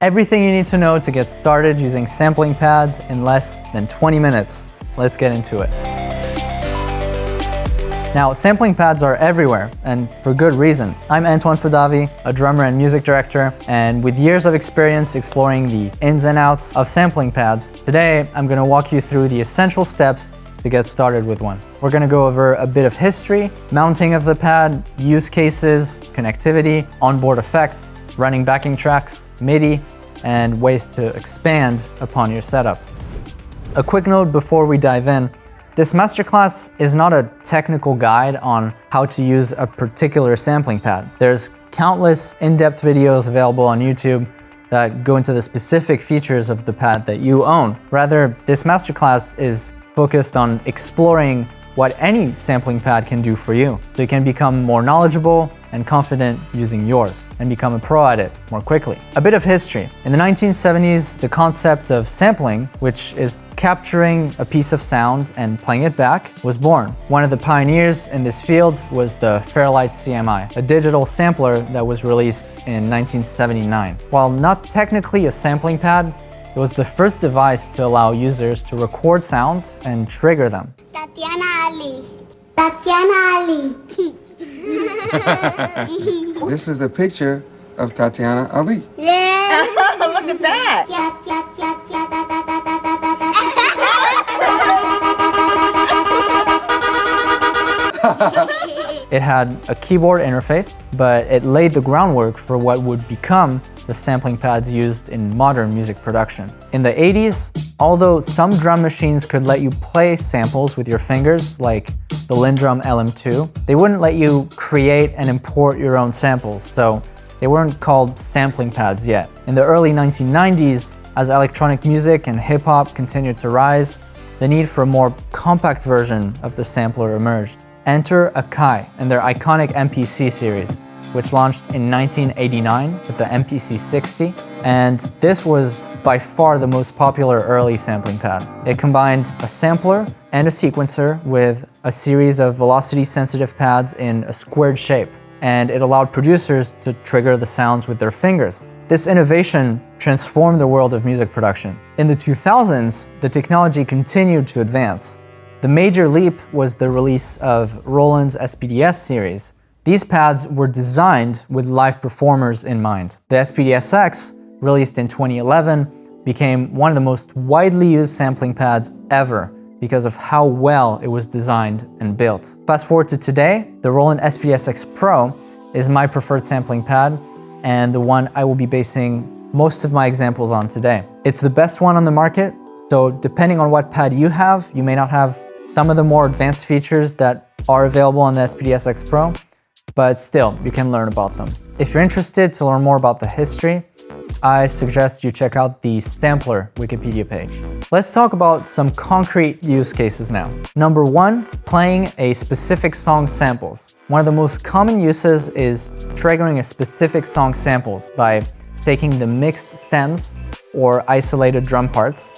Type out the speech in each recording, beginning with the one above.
Everything you need to know to get started using sampling pads in less than 20 minutes. Let's get into it. Now, sampling pads are everywhere, and for good reason. I'm Antoine Fadavi, a drummer and music director, and with years of experience exploring the ins and outs of sampling pads, today I'm going to walk you through the essential steps to get started with one. We're going to go over a bit of history, mounting of the pad, use cases, connectivity, onboard effects, running backing tracks, MIDI, and ways to expand upon your setup. A quick note before we dive in. This masterclass is not a technical guide on how to use a particular sampling pad. There's countless in-depth videos available on YouTube that go into the specific features of the pad that you own. Rather, this masterclass is focused on exploring what any sampling pad can do for you, so you can become more knowledgeable and confident using yours and become a pro at it more quickly. A bit of history. In the 1970s, the concept of sampling, which is capturing a piece of sound and playing it back, was born. One of the pioneers in this field was the Fairlight CMI, a digital sampler that was released in 1979. While not technically a sampling pad, it was the first device to allow users to record sounds and trigger them. Tatiana Ali. Tatiana Ali. This is a picture of Tatiana Ali. Yeah. Look at that. It had a keyboard interface, but it laid the groundwork for what would become the sampling pads used in modern music production. In the 80s, although some drum machines could let you play samples with your fingers, like the Lindrum LM2, they wouldn't let you create and import your own samples, so they weren't called sampling pads yet. In the early 1990s, as electronic music and hip-hop continued to rise, the need for a more compact version of the sampler emerged. Enter Akai and their iconic MPC series, which launched in 1989 with the MPC 60, and this was by far the most popular early sampling pad. It combined a sampler and a sequencer with a series of velocity-sensitive pads in a squared shape, and it allowed producers to trigger the sounds with their fingers. This innovation transformed the world of music production. In the 2000s, the technology continued to advance. The major leap was the release of Roland's SPD-SX series. These pads were designed with live performers in mind. The SPD-SX, released in 2011, became one of the most widely used sampling pads ever because of how well it was designed and built. Fast forward to today, the Roland SPD-SX Pro is my preferred sampling pad and the one I will be basing most of my examples on today. It's the best one on the market, so depending on what pad you have, you may not have some of the more advanced features that are available on the SPD-SX Pro, but still, you can learn about them. If you're interested to learn more about the history, I suggest you check out the Sampler Wikipedia page. Let's talk about some concrete use cases now. Number one, playing a specific song's samples. One of the most common uses is triggering a specific song's samples by taking the mixed stems or isolated drum parts.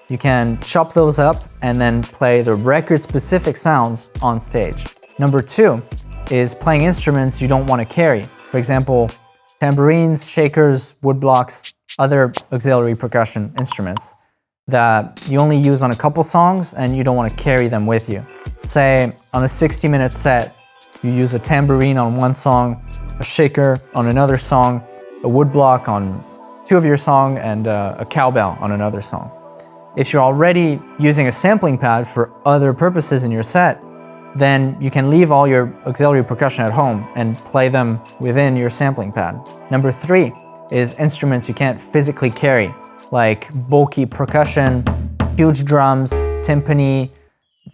You can chop those up and then play the record-specific sounds on stage. Number two is playing instruments you don't want to carry. For example, tambourines, shakers, woodblocks, other auxiliary percussion instruments that you only use on a couple songs and you don't want to carry them with you. Say, on a 60-minute set, you use a tambourine on one song, a shaker on another song, a woodblock on two of your songs, and a cowbell on another song. If you're already using a sampling pad for other purposes in your set, then you can leave all your auxiliary percussion at home and play them within your sampling pad. Number three is instruments you can't physically carry, like bulky percussion, huge drums, timpani,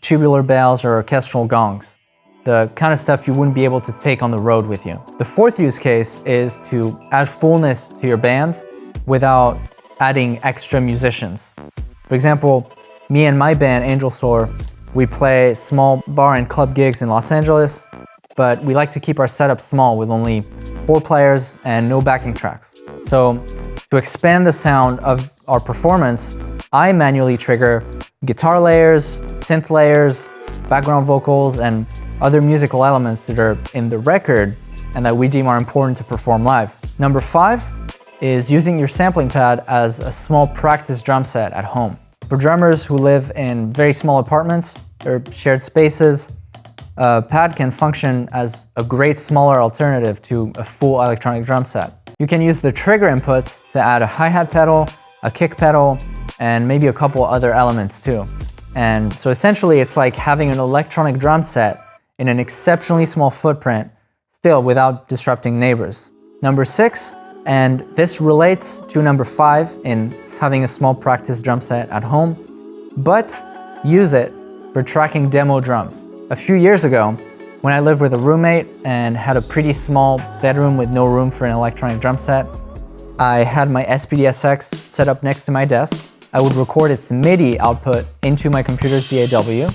tubular bells, or orchestral gongs. The kind of stuff you wouldn't be able to take on the road with you. The fourth use case is to add fullness to your band without adding extra musicians. For example, me and my band, Angel Soar, we play small bar and club gigs in Los Angeles, but we like to keep our setup small with only 4 players and no backing tracks. So to expand the sound of our performance, I manually trigger guitar layers, synth layers, background vocals, and other musical elements that are in the record and that we deem are important to perform live. Number 5 is using your sampling pad as a small practice drum set at home. For drummers who live in very small apartments or shared spaces, a pad can function as a great smaller alternative to a full electronic drum set. You can use the trigger inputs to add a hi-hat pedal, a kick pedal, and maybe a couple other elements too. And so essentially it's like having an electronic drum set in an exceptionally small footprint, still without disrupting neighbors. Number 6, and this relates to number 5 in having a small practice drum set at home, but use it for tracking demo drums. A few years ago, when I lived with a roommate and had a pretty small bedroom with no room for an electronic drum set, I had my SPD-SX set up next to my desk. I would record its MIDI output into my computer's DAW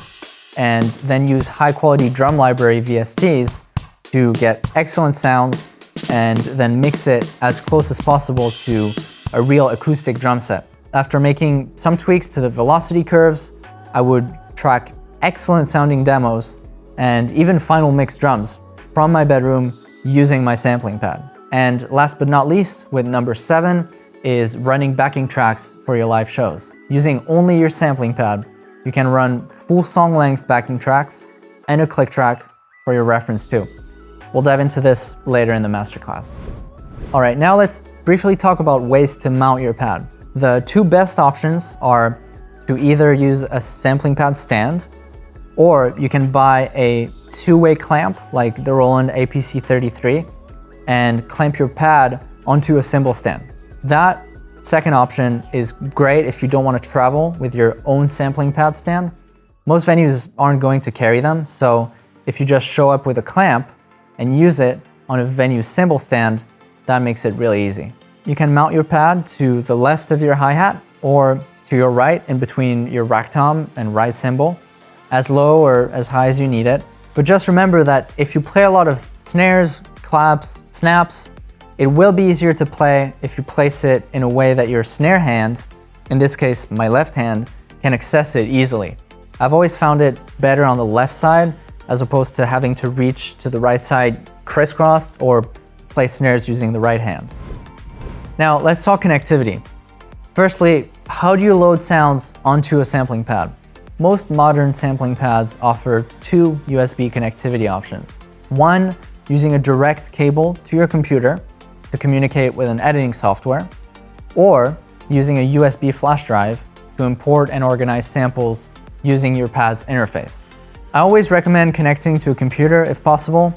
and then use high-quality drum library VSTs to get excellent sounds and then mix it as close as possible to a real acoustic drum set. After making some tweaks to the velocity curves, I would track excellent sounding demos and even final mix drums from my bedroom using my sampling pad. And last but not least, with number 7, is running backing tracks for your live shows. Using only your sampling pad, you can run full song length backing tracks and a click track for your reference too. We'll dive into this later in the masterclass. All right, now let's briefly talk about ways to mount your pad. The 2 best options are to either use a sampling pad stand, or you can buy a 2-way clamp like the Roland APC33 and clamp your pad onto a cymbal stand. That second option is great if you don't want to travel with your own sampling pad stand. Most venues aren't going to carry them, so if you just show up with a clamp and use it on a venue's cymbal stand, that makes it really easy. You can mount your pad to the left of your hi-hat or to your right in between your rack tom and right cymbal, as low or as high as you need it. But just remember that if you play a lot of snares, claps, snaps, it will be easier to play if you place it in a way that your snare hand, in this case my left hand, can access it easily. I've always found it better on the left side as opposed to having to reach to the right side crisscrossed or play snares using the right hand. Now let's talk connectivity. Firstly, how do you load sounds onto a sampling pad? Most modern sampling pads offer 2 USB connectivity options. One, using a direct cable to your computer to communicate with an editing software, or using a USB flash drive to import and organize samples using your pad's interface. I always recommend connecting to a computer if possible,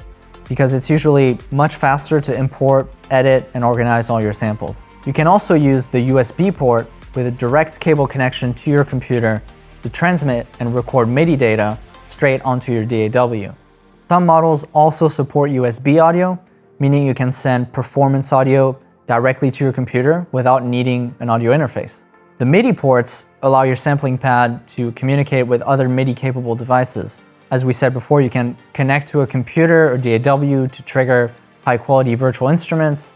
because it's usually much faster to import, edit, and organize all your samples. You can also use the USB port with a direct cable connection to your computer to transmit and record MIDI data straight onto your DAW. Some models also support USB audio, meaning you can send performance audio directly to your computer without needing an audio interface. The MIDI ports allow your sampling pad to communicate with other MIDI-capable devices. As we said before, you can connect to a computer or DAW to trigger high-quality virtual instruments.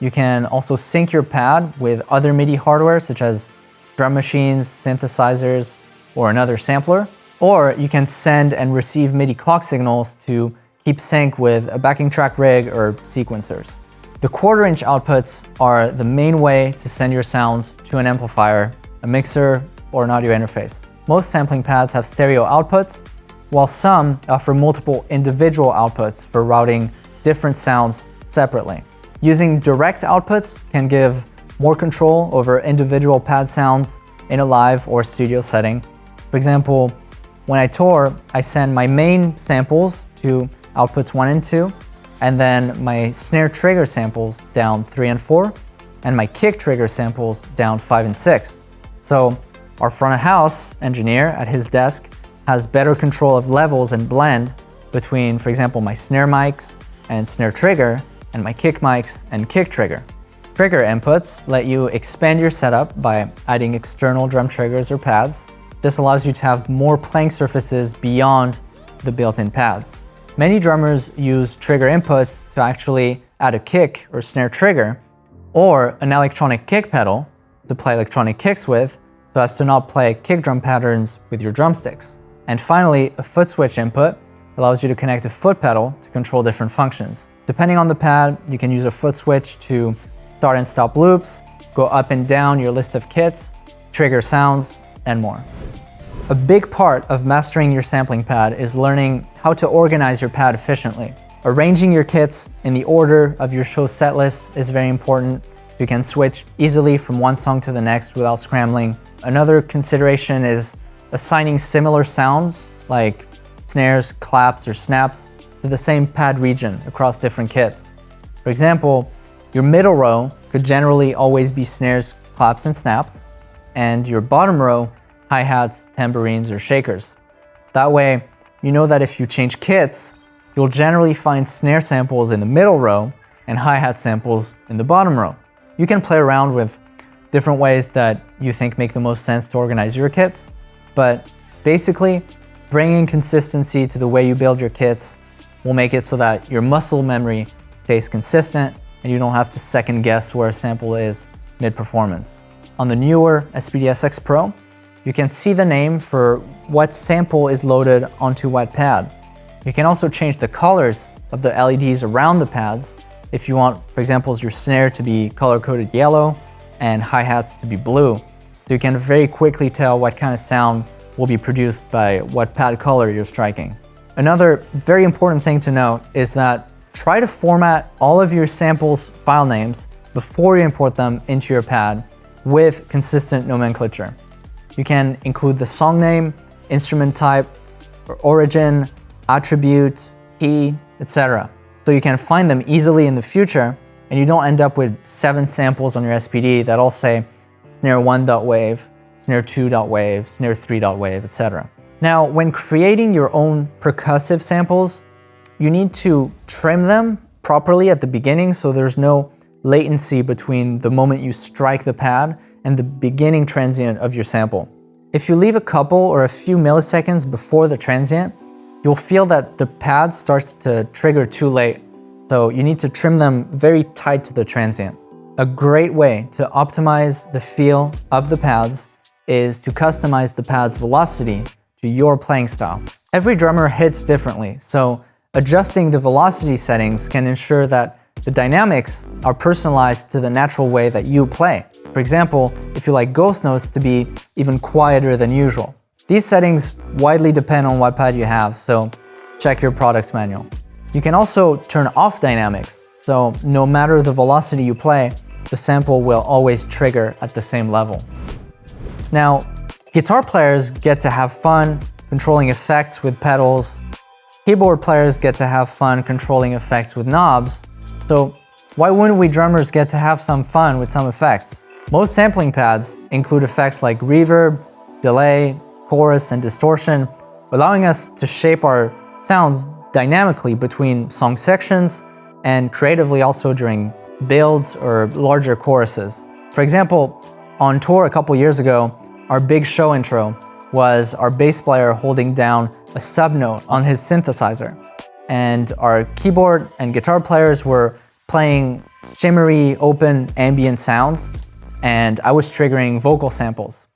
You can also sync your pad with other MIDI hardware, such as drum machines, synthesizers, or another sampler. Or you can send and receive MIDI clock signals to keep sync with a backing track rig or sequencers. The 1/4-inch outputs are the main way to send your sounds to an amplifier, a mixer, or an audio interface. Most sampling pads have stereo outputs, while some offer multiple individual outputs for routing different sounds separately. Using direct outputs can give more control over individual pad sounds in a live or studio setting. For example, when I tour, I send my main samples to outputs 1 and 2, and then my snare trigger samples down 3 and 4, and my kick trigger samples down 5 and 6. So our front of house engineer at his desk has better control of levels and blend between, for example, my snare mics and snare trigger, and my kick mics and kick trigger. Trigger inputs let you expand your setup by adding external drum triggers or pads. This allows you to have more playing surfaces beyond the built-in pads. Many drummers use trigger inputs to actually add a kick or snare trigger, or an electronic kick pedal to play electronic kicks with, so as to not play kick drum patterns with your drumsticks. And finally, a foot switch input allows you to connect a foot pedal to control different functions. Depending on the pad, you can use a foot switch to start and stop loops, go up and down your list of kits, trigger sounds, and more. A big part of mastering your sampling pad is learning how to organize your pad efficiently. Arranging your kits in the order of your show set list is very important. You can switch easily from one song to the next without scrambling. Another consideration is assigning similar sounds like snares, claps, or snaps to the same pad region across different kits. For example, your middle row could generally always be snares, claps, and snaps, and your bottom row, hi-hats, tambourines, or shakers. That way, you know that if you change kits, you'll generally find snare samples in the middle row and hi-hat samples in the bottom row. You can play around with different ways that you think make the most sense to organize your kits, but basically, bringing consistency to the way you build your kits will make it so that your muscle memory stays consistent and you don't have to second guess where a sample is mid-performance. On the newer SPD-SX Pro, you can see the name for what sample is loaded onto what pad. You can also change the colors of the LEDs around the pads if you want, for example, your snare to be color-coded yellow and hi-hats to be blue. So you can very quickly tell what kind of sound will be produced by what pad color you're striking. Another very important thing to note is that try to format all of your samples file names before you import them into your pad with consistent nomenclature. You can include the song name, instrument type, or origin, attribute, key, etc. So you can find them easily in the future and you don't end up with 7 samples on your SPD that all say snare 1.wave, snare 2.wave, snare 3.wave, etc. Now, when creating your own percussive samples, you need to trim them properly at the beginning so there's no latency between the moment you strike the pad and the beginning transient of your sample. If you leave a couple or a few milliseconds before the transient, you'll feel that the pad starts to trigger too late, so you need to trim them very tight to the transient. A great way to optimize the feel of the pads is to customize the pad's velocity to your playing style. Every drummer hits differently, so adjusting the velocity settings can ensure that the dynamics are personalized to the natural way that you play. For example, if you like ghost notes to be even quieter than usual. These settings widely depend on what pad you have, so check your product's manual. You can also turn off dynamics, so no matter the velocity you play, the sample will always trigger at the same level. Now, guitar players get to have fun controlling effects with pedals. Keyboard players get to have fun controlling effects with knobs. So why wouldn't we drummers get to have some fun with some effects? Most sampling pads include effects like reverb, delay, chorus, and distortion, allowing us to shape our sounds dynamically between song sections and creatively also during builds or larger choruses. For example, on tour a couple years ago, our big show intro was our bass player holding down a subnote on his synthesizer, and our keyboard and guitar players were playing shimmery, open, ambient sounds, and I was triggering vocal samples.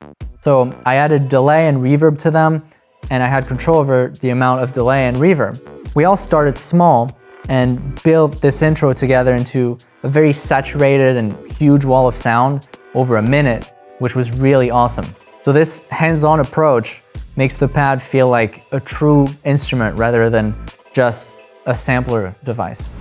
So I added delay and reverb to them, and I had control over the amount of delay and reverb. We all started small and built this intro together into a very saturated and huge wall of sound over a minute, which was really awesome. So this hands-on approach makes the pad feel like a true instrument rather than just a sampler device.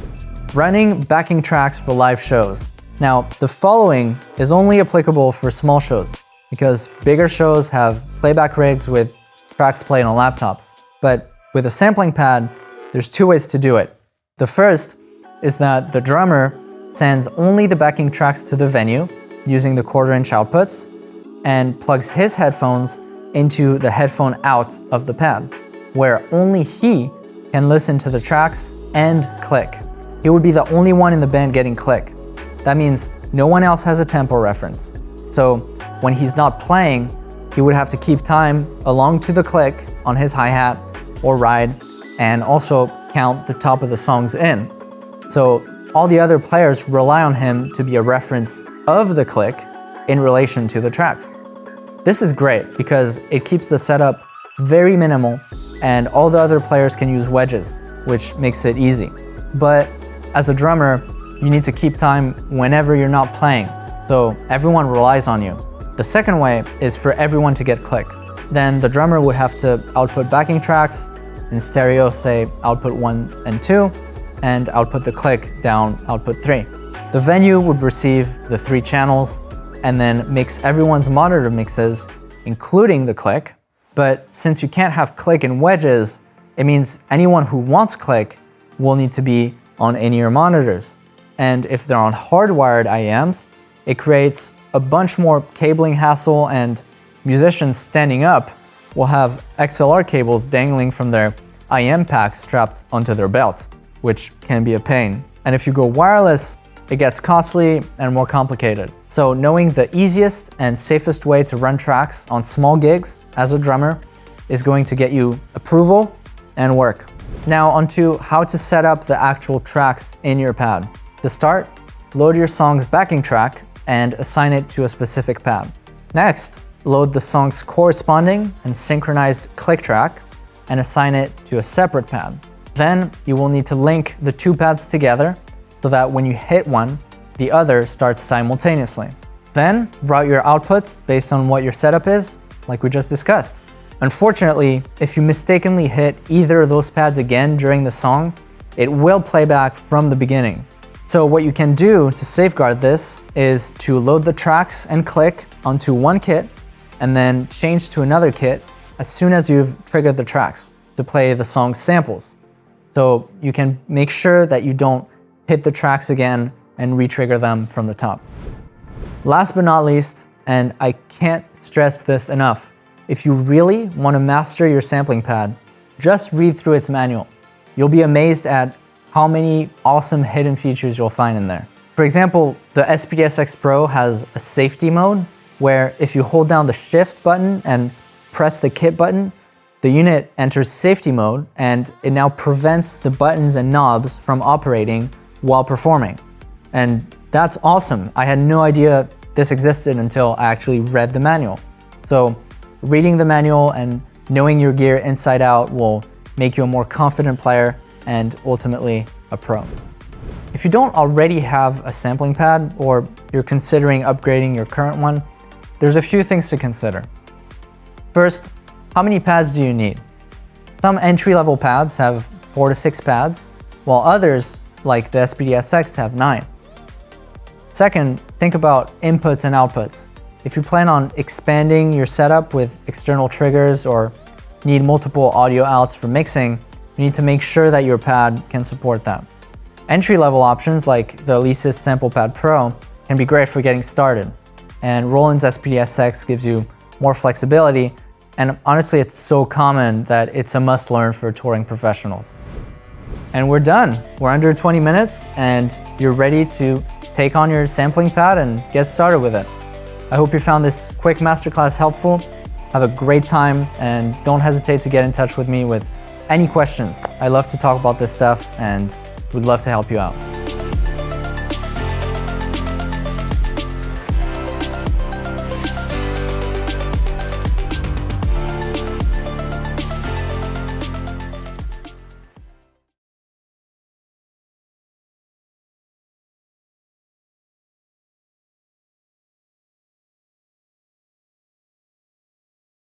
Running backing tracks for live shows. Now, the following is only applicable for small shows because bigger shows have playback rigs with tracks played on laptops. But with a sampling pad, there's 2 ways to do it. The first is that the drummer sends only the backing tracks to the venue using the 1/4-inch outputs and plugs his headphones into the headphone out of the pad, where only he can listen to the tracks and click. He would be the only one in the band getting click. That means no one else has a tempo reference. So when he's not playing, he would have to keep time along to the click on his hi-hat or ride and also count the top of the songs in. So all the other players rely on him to be a reference of the click in relation to the tracks. This is great because it keeps the setup very minimal and all the other players can use wedges, which makes it easy. But as a drummer, you need to keep time whenever you're not playing, so everyone relies on you. The second way is for everyone to get click. Then the drummer would have to output backing tracks, in stereo say output 1 and 2, and output the click down output 3. The venue would receive the 3 channels and then mix everyone's monitor mixes, including the click. But since you can't have click in wedges, it means anyone who wants click will need to be on in-ear monitors. And if they're on hardwired IEMs, it creates a bunch more cabling hassle, and musicians standing up will have XLR cables dangling from their IEM packs strapped onto their belt, which can be a pain. And if you go wireless, it gets costly and more complicated. So knowing the easiest and safest way to run tracks on small gigs as a drummer is going to get you approval and work. Now onto how to set up the actual tracks in your pad. To start, load your song's backing track and assign it to a specific pad. Next, load the song's corresponding and synchronized click track and assign it to a separate pad. Then you will need to link the 2 pads together so that when you hit one, the other starts simultaneously. Then route your outputs based on what your setup is, like we just discussed. Unfortunately, if you mistakenly hit either of those pads again during the song, it will play back from the beginning. So what you can do to safeguard this is to load the tracks and click onto one kit and then change to another kit as soon as you've triggered the tracks to play the song's samples. So you can make sure that you don't hit the tracks again and re-trigger them from the top. Last but not least, and I can't stress this enough, if you really want to master your sampling pad, just read through its manual. You'll be amazed at how many awesome hidden features you'll find in there. For example, the SPD-SX Pro has a safety mode where if you hold down the shift button and press the kit button, the unit enters safety mode and it now prevents the buttons and knobs from operating while performing. And that's awesome. I had no idea this existed until I actually read the manual. So reading the manual and knowing your gear inside out will make you a more confident player and ultimately a pro. If you don't already have a sampling pad or you're considering upgrading your current one, there's a few things to consider. First, how many pads do you need? Some entry-level pads have 4 to 6 pads, while others, like the SPD-SX, have 9. Second, think about inputs and outputs. If you plan on expanding your setup with external triggers or need multiple audio outs for mixing, you need to make sure that your pad can support that. Entry-level options like the Alesis Sample Pad Pro can be great for getting started, and Roland's SPD-SX gives you more flexibility, and honestly it's so common that it's a must-learn for touring professionals. And we're done. We're under 20 minutes and you're ready to take on your sampling pad and get started with it. I hope you found this quick masterclass helpful. Have a great time and don't hesitate to get in touch with me with any questions. I love to talk about this stuff and would love to help you out.